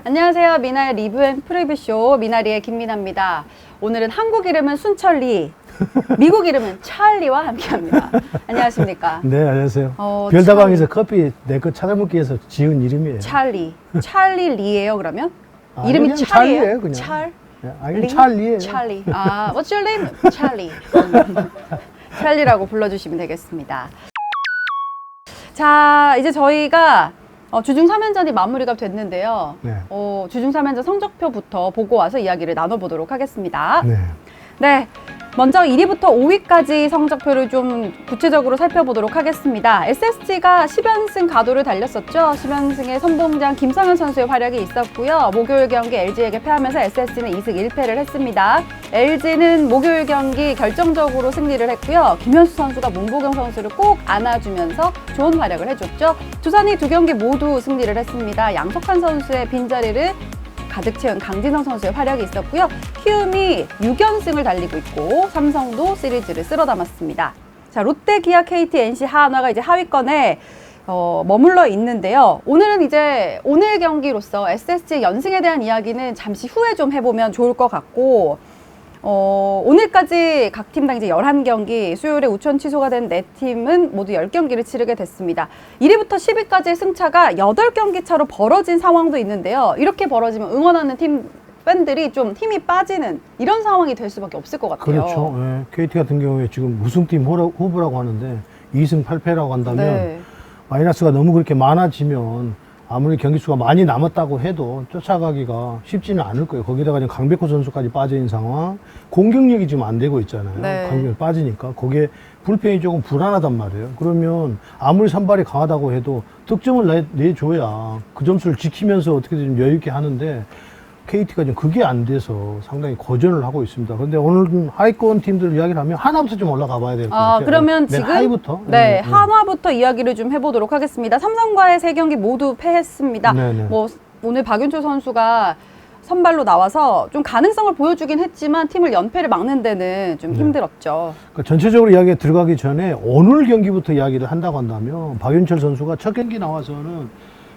안녕하세요. 미나의 리뷰 앤 프리뷰쇼 미나리의 김미나입니다. 오늘은 한국 이름은 순철리, 미국 이름은 찰리와 함께합니다. 안녕하십니까? 네, 안녕하세요. 별다방에서 커피 내 거 찾아먹기 위해서 지은 이름이에요. 찰리. 찰리 리예요, 그러면? 아니, 이름이 그냥 찰리예요? 찰리예요, 그냥. 찰? 아니, 리? 찰리예요. 찰리. 아, what's your name? 찰리. 찰리라고 불러주시면 되겠습니다. 자, 이제 저희가 주중 3연전이 마무리가 됐는데요. 네. 주중 3연전 성적표부터 보고 와서 이야기를 나눠보도록 하겠습니다. 네. 네. 먼저 1위부터 5위까지 성적표를 좀 구체적으로 살펴보도록 하겠습니다. SSG가 10연승 가도를 달렸었죠. 10연승의 선봉장 김성현 선수의 활약이 있었고요. 목요일 경기 LG에게 패하면서 SSG는 2승 1패를 했습니다. LG는 목요일 경기 결정적으로 승리를 했고요. 김현수 선수가 문보경 선수를 꼭 안아주면서 좋은 활약을 해줬죠. 두산이 두 경기 모두 승리를 했습니다. 양석환 선수의 빈자리를 가득 채운 강진성 선수의 활약이 있었고요. 키움이 6연승을 달리고 있고 삼성도 시리즈를 쓸어 담았습니다. 자, 롯데, 기아, KT, NC, 한화가 이제 하위권에 머물러 있는데요. 오늘은 이제 오늘 경기로서 SSG 연승에 대한 이야기는 잠시 후에 좀 해보면 좋을 것 같고, 오늘까지 각 팀당 이제 11경기, 수요일에 우천 취소가 된 4팀은 모두 10경기를 치르게 됐습니다. 1위부터 10위까지의 승차가 8경기 차로 벌어진 상황도 있는데요. 이렇게 벌어지면 응원하는 팀 팬들이 좀 힘이 빠지는 이런 상황이 될 수밖에 없을 것 같아요. 그렇죠. 네. KT 같은 경우에 지금 우승팀 후보라고 하는데 2승 8패라고 한다면 네. 마이너스가 너무 그렇게 많아지면 아무리 경기 수가 많이 남았다고 해도 쫓아가기가 쉽지는 않을 거예요. 거기다가 지금 강백호 선수까지 빠져있는 상황, 공격력이 지금 안 되고 있잖아요. 네. 공격력이 빠지니까 거기에 불펜이 조금 불안하단 말이에요. 그러면 아무리 선발이 강하다고 해도 득점을 내줘야 그 점수를 지키면서 어떻게든 좀 여유 있게 하는데 KT가 지금 그게 안 돼서 상당히 거전을 하고 있습니다. 그런데 오늘 하위권 팀들 이야기를 하면 하나부터 좀 올라가 봐야 될 것 같아요. 그러면 지금 하위부터? 네, 한화부터 이야기를 좀 해보도록 하겠습니다. 삼성과의 3경기 모두 패했습니다. 네네. 뭐 오늘 박윤철 선수가 선발로 나와서 좀 가능성을 보여주긴 했지만 팀을 연패를 막는 데는 좀 힘들었죠. 그러니까 전체적으로 이야기에 들어가기 전에 오늘 경기부터 이야기를 한다고 한다면 박윤철 선수가 첫 경기 나와서는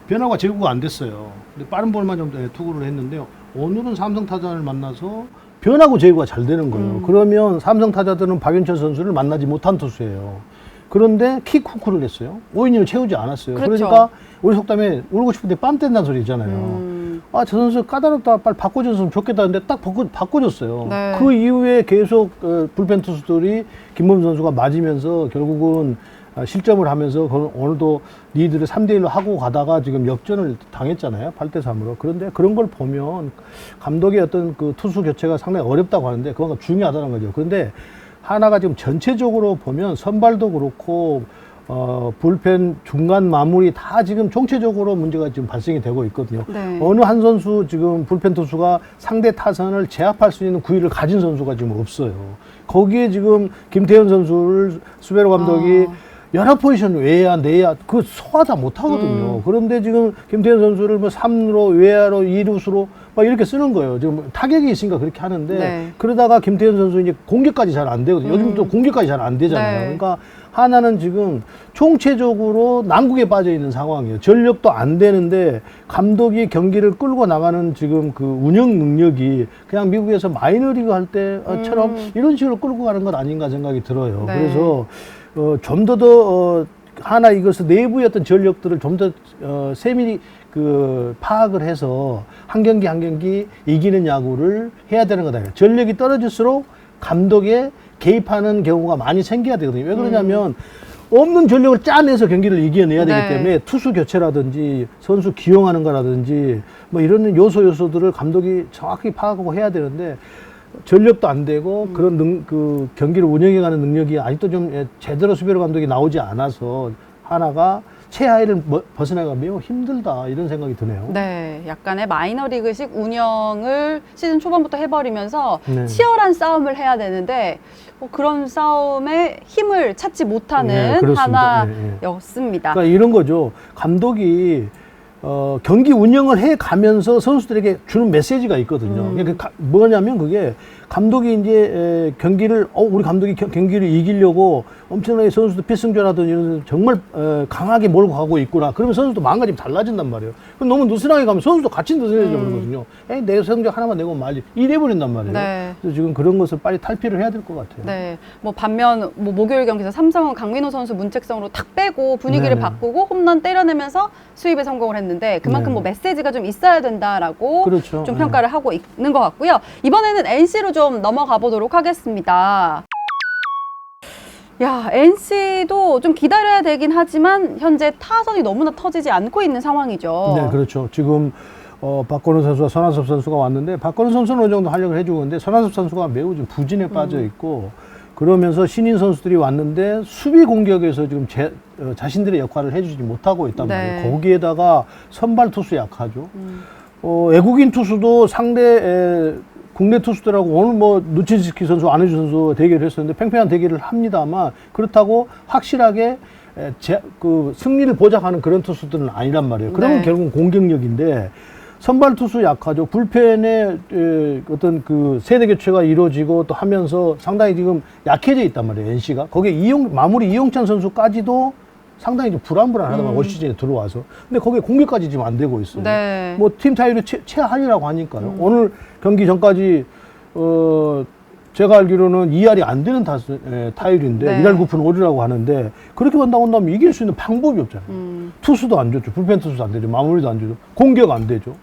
변화가 제구가 안 됐어요. 근데 빠른 볼만 좀 투구를 했는데요. 오늘은 삼성 타자를 만나서 변화구 제구가 잘 되는 거예요. 그러면 삼성 타자들은 박윤철 선수를 만나지 못한 투수예요. 그런데 킥후크를 했어요. 5이닝을 채우지 않았어요. 그렇죠. 그러니까 우리 속담에 울고 싶은데 뺨 뗀다는 소리 있잖아요. 아, 저 선수 까다롭다, 빨리 바꿔줬으면 좋겠다는데 딱 바꿔줬어요. 네. 그 이후에 계속 불펜 투수들이 김범 선수가 맞으면서 결국은 실점을 하면서 오늘도 리드를 3대1로 하고 가다가 지금 역전을 당했잖아요. 8대3으로. 그런데 그런 걸 보면 감독의 어떤 그 투수 교체가 상당히 어렵다고 하는데 그건 중요하다는 거죠. 그런데 하나가 지금 전체적으로 보면 선발도 그렇고 불펜 중간 마무리 다 지금 총체적으로 문제가 지금 발생이 되고 있거든요. 네. 어느 한 선수 지금 불펜 투수가 상대 타선을 제압할 수 있는 구위를 가진 선수가 지금 없어요. 거기에 지금 김태현 선수를 수베로 감독이 여러 포지션 외야, 내야, 그 소화다 못하거든요. 그런데 지금 김태현 선수를 뭐 3루로, 외야로, 2루수로 막 이렇게 쓰는 거예요. 지금 타격이 있으니까 그렇게 하는데 네. 그러다가 김태현 선수 이제 공격까지 잘 안 되거든요. 요즘 또 공격까지 잘 안 되잖아요. 네. 그러니까 하나는 지금 총체적으로 난국에 빠져 있는 상황이에요. 전력도 안 되는데 감독이 경기를 끌고 나가는 지금 그 운영 능력이 그냥 미국에서 마이너리그 할 때처럼 이런 식으로 끌고 가는 것 아닌가 생각이 들어요. 네. 그래서 좀 더 하나 이것을 내부의 어떤 전력들을 좀 더 세밀히 파악을 해서 한 경기 한 경기 이기는 야구를 해야 되는 거다. 전력이 떨어질수록 감독에 개입하는 경우가 많이 생겨야 되거든요. 왜 그러냐면 없는 전력을 짜내서 경기를 이겨내야 되기 네. 때문에 투수 교체라든지 선수 기용하는 거라든지 뭐 이런 요소들을 감독이 정확히 파악하고 해야 되는데 전력도 안 되고 그런 그 경기를 운영해가는 능력이 아직도 좀 제대로 수베로 감독이 나오지 않아서 하나가 최하위를 벗어나기가 매우 힘들다 이런 생각이 드네요. 네, 약간의 마이너리그식 운영을 시즌 초반부터 해버리면서 네. 치열한 싸움을 해야 되는데 그런 싸움에 힘을 찾지 못하는 네, 그렇습니다. 하나였습니다. 그러니까 이런 거죠. 감독이 경기 운영을 해 가면서 선수들에게 주는 메시지가 있거든요. 뭐냐면 그게 감독이 이제 경기를 우리 감독이 경기를 이기려고 엄청나게 선수들 필승조라든 이런 정말 강하게 몰고 가고 있구나. 그러면 선수도 마음가짐이 달라진단 말이에요. 그럼 너무 느슨하게 가면 선수도 같이 느슨해져 버리거든요. 내 성적 하나만 내고 말지 이래 버린단 말이에요. 네. 그래서 지금 그런 것을 빨리 탈피를 해야 될 것 같아요. 네. 뭐 반면 뭐 목요일 경기에서 삼성은 강민호 선수 문책성으로 탁 빼고 분위기를 네네. 바꾸고 홈런 때려내면서 수입에 성공을 했는데 그만큼 네네. 뭐 메시지가 좀 있어야 된다라고 그렇죠. 좀 평가를 하고 있는 것 같고요. 이번에는 NC로 좀 넘어가 보도록 하겠습니다. 야, NC도 좀 기다려야 되긴 하지만 현재 타선이 너무나 터지지 않고 있는 상황이죠. 네, 그렇죠. 지금 박건우 선수와 손아섭 선수가 왔는데 박건우 선수는 어느 정도 활약을 해주고 있는데 손아섭 선수가 매우 좀 부진에 빠져 있고 그러면서 신인 선수들이 왔는데 수비 공격에서 지금 자신들의 역할을 해주지 못하고 있단 네. 말이에요. 거기에다가 선발 투수 약하죠. 외국인 투수도 상대 국내 투수들하고 오늘 뭐 누친스키 선수, 안혜주 선수 대결을 했었는데 팽팽한 대결을 합니다만 그렇다고 확실하게 그 승리를 보장하는 그런 투수들은 아니란 말이에요. 그러면 네. 결국은 공격력인데 선발 투수 약하죠. 불펜에 어떤 그 세대 교체가 이루어지고 또 하면서 상당히 지금 약해져 있단 말이에요. NC가 거기에 마무리 이용찬 선수까지도 상당히 좀 불안하다만 올 시즌에 들어와서 근데 거기에 공격까지 지금 안 되고 있어요. 네. 뭐 팀 타율이 최하위라고 하니까요. 오늘 경기 전까지 제가 알기로는 2할이 안 되는 타율인데 네. 1할 9푼 5리라고 하는데 그렇게 본다면 이길 수 있는 방법이 없잖아요. 투수도 안 좋죠. 불펜 투수도 안 되죠. 마무리도 안 되죠. 공격 안 되죠.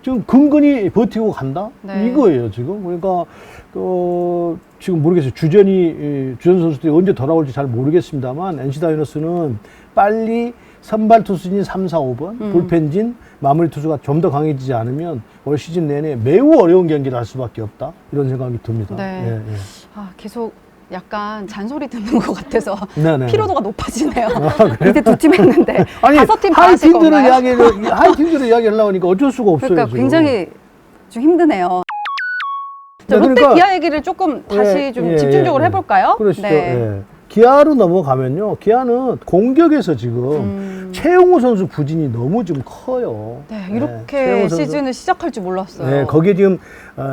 지금 근근히 버티고 간다? 네. 이거예요, 지금. 그러니까, 지금 모르겠어요. 주전 선수들이 언제 돌아올지 잘 모르겠습니다만, NC 다이노스는 빨리 선발 투수진 3, 4, 5번, 불펜진, 마무리 투수가 좀 더 강해지지 않으면 올 시즌 내내 매우 어려운 경기를 할 수밖에 없다. 이런 생각이 듭니다. 네. 예, 예. 아, 계속 약간 잔소리 듣는 것 같아서 네네. 피로도가 높아지네요. 밑에 두 팀 했는데 아니, 다섯 팀 다 하실 건가요? 하이 팀들을 이야기하려고 하니까 어쩔 수가 없어요. 그러니까 지금. 굉장히 좀 힘드네요. 자, 네, 롯데 그러니까- 기아 얘기를 조금 다시 예, 좀 예, 집중적으로 예, 예. 해볼까요? 그러시죠. 네. 예. 기아로 넘어가면요. 기아는 공격에서 지금 최용우 선수 부진이 너무 좀 커요. 네, 예, 이렇게 최용우 선수. 시즌을 시작할 줄 몰랐어요. 네, 거기에 지금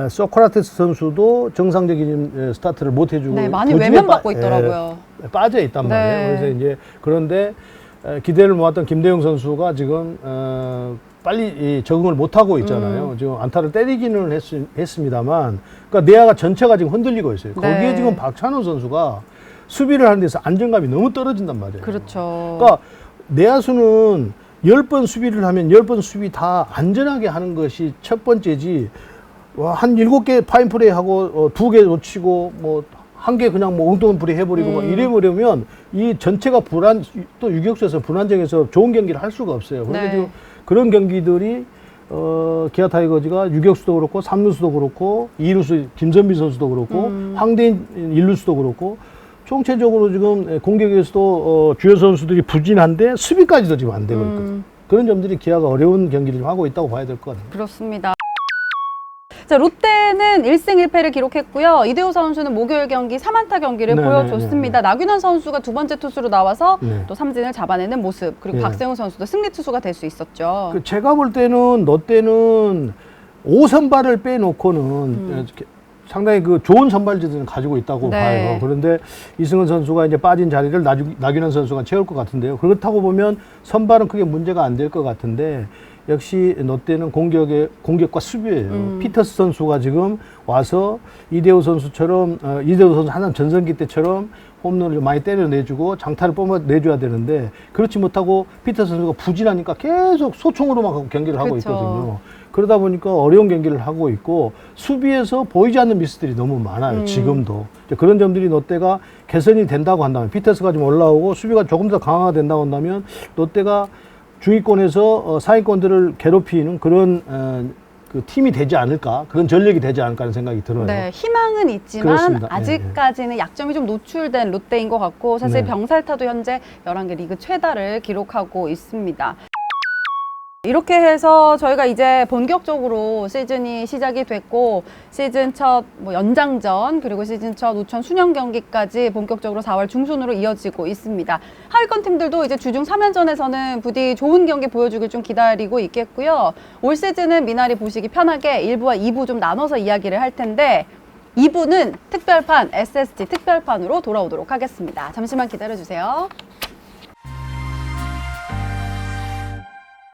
소크라테스 선수도 정상적인 스타트를 못 해주고 네, 많이 부진에 외면받고 있더라고요. 빠져 있단 네. 말이에요. 그래서 이제 그런데 기대를 모았던 김대영 선수가 지금 빨리 적응을 못 하고 있잖아요. 지금 안타를 때리기는 했습니다만, 그러니까 내야가 전체가 지금 흔들리고 있어요. 네. 거기에 지금 박찬호 선수가 수비를 하는 데서 안정감이 너무 떨어진단 말이에요. 그렇죠. 그러니까 내야수는 10번 수비를 하면 10번 수비 다 안전하게 하는 것이 첫 번째지. 한 7개 파인플레이 하고 2개 놓치고 뭐 1개 그냥 뭐 엉뚱한 플레이 해버리고 막 이래버리면 이 전체가 또 유격수에서 불안정해서 좋은 경기를 할 수가 없어요. 그래서 네. 지금 그런 경기들이 기아 타이거즈가 유격수도 그렇고 3루수도 그렇고 2루수 김선비 선수도 그렇고 황대인 1루수도 그렇고 총체적으로 지금 공격에서도 주요 선수들이 부진한데 수비까지도 지금 안 되고 있거든요. 그런 점들이 기아가 어려운 경기를 좀 하고 있다고 봐야 될 것 같아요. 그렇습니다. 자, 롯데는 1승 1패를 기록했고요. 이대호 선수는 목요일 경기 3안타 경기를 네, 보여줬습니다. 나균환 선수가 두 번째 투수로 나와서 네. 또 삼진을 잡아내는 모습. 그리고 네. 박세웅 선수도 승리 투수가 될 수 있었죠. 제가 볼 때는 롯데는 5선발을 빼놓고는 상당히 그 좋은 선발진을 가지고 있다고 네. 봐요. 그런데 이승은 선수가 이제 빠진 자리를 나균환 선수가 채울 것 같은데요. 그렇다고 보면 선발은 크게 문제가 안 될 것 같은데 역시 롯데는 공격과 수비예요. 피터스 선수가 지금 와서 이대호 선수처럼 이대호 선수 한참 전성기 때처럼 홈런을 많이 때려내주고 장타를 뿜어내줘야 되는데 그렇지 못하고 피터스 선수가 부진하니까 계속 소총으로만 경기를 하고 그쵸. 있거든요. 그러다 보니까 어려운 경기를 하고 있고 수비에서 보이지 않는 미스들이 너무 많아요. 지금도. 이제 그런 점들이 롯데가 개선이 된다고 한다면 피터스가 좀 올라오고 수비가 조금 더 강화가 된다고 한다면 롯데가 중위권에서 상위권들을 괴롭히는 그런 그 팀이 되지 않을까, 그런 전력이 되지 않을까 하는 생각이 들어요. 네, 희망은 있지만 그렇습니다. 아직까지는 약점이 좀 노출된 롯데인 것 같고 사실 네. 병살타도 현재 11개 리그 최다를 기록하고 있습니다. 이렇게 해서 저희가 이제 본격적으로 시즌이 시작이 됐고 시즌 첫 연장전 그리고 시즌 첫 우천 순영 경기까지 본격적으로 4월 중순으로 이어지고 있습니다. 하위권 팀들도 이제 주중 3연전에서는 부디 좋은 경기 보여주길 좀 기다리고 있겠고요. 올 시즌은 미나리 보시기 편하게 1부와 2부 좀 나눠서 이야기를 할 텐데 2부는 특별판 SSG 특별판으로 돌아오도록 하겠습니다. 잠시만 기다려주세요.